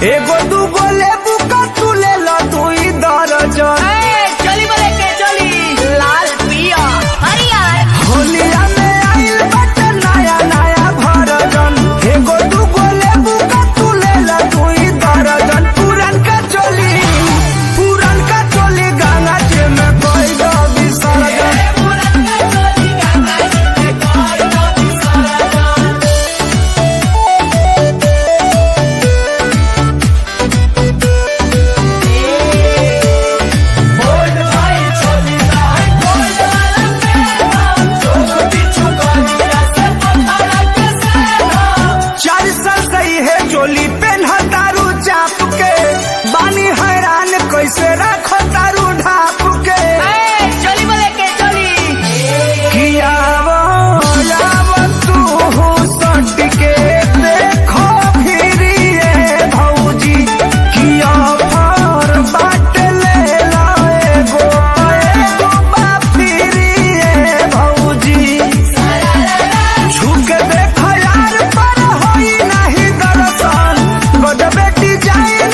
एगो दूगो लेबू का तू ले लो दुई दर्जन। चली बोले के चली लाल पिया हरियर होलिया में आइल बाटे नया नया भरजन। एगो दूगो लेबू का तू ले लो दुई दर्जन। पुरन का चोली गंगा जी में कोई दो विसर्जन। चोली पेन्हा तारू चाप के बानी हैरान कैसे रखो तारू ढाप के। चली बोले के चली किया तू सट के देखो फिरिए भौजी किया फर बाट ले एगो बा फिरिए भौजी। झुक देख यार पर होई नहीं दर्शन गजबे डिजाइन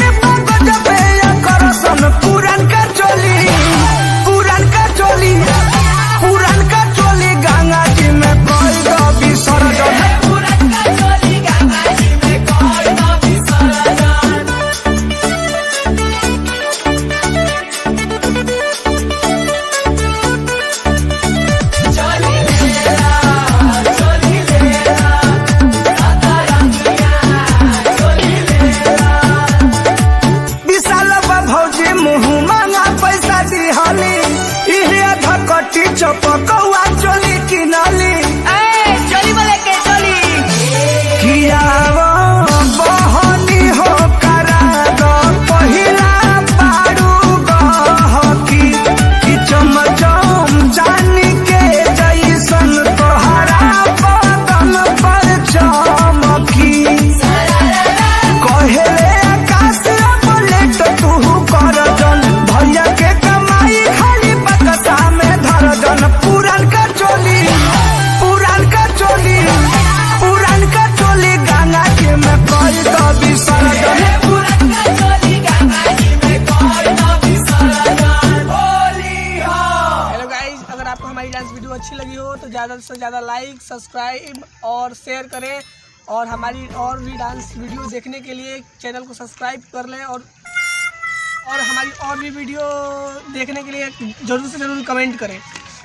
गजबे करसन। पुरन का चोली गंगा जी में कोई दो विसर्जन। विशाल भौजी मुँह मांगा पैसा दिहली इहे धकटी चपकौआ चोली किनली। चली बोले के चली किया बहनी हो करा दो पहिला पारू गहकी कि चमचम चांदी के जैसन तोहरा बदन पर चमकी। कहेले आकाश बुलेट तू कर जन भैया के कमाई खाली बक्सा में धर जन। पुरन का चोली गंगा जी में कोई दो विसर्जन। हेलो गाइस, अगर आपको हमारी डांस वीडियो अच्छी लगी हो तो ज़्यादा से ज़्यादा लाइक सब्सक्राइब और शेयर करें। और हमारी और भी डांस वीडियो देखने के लिए चैनल को सब्सक्राइब कर लें। और हमारी और भी वीडियो देखने के लिए ज़रूर से ज़रूर कमेंट करें।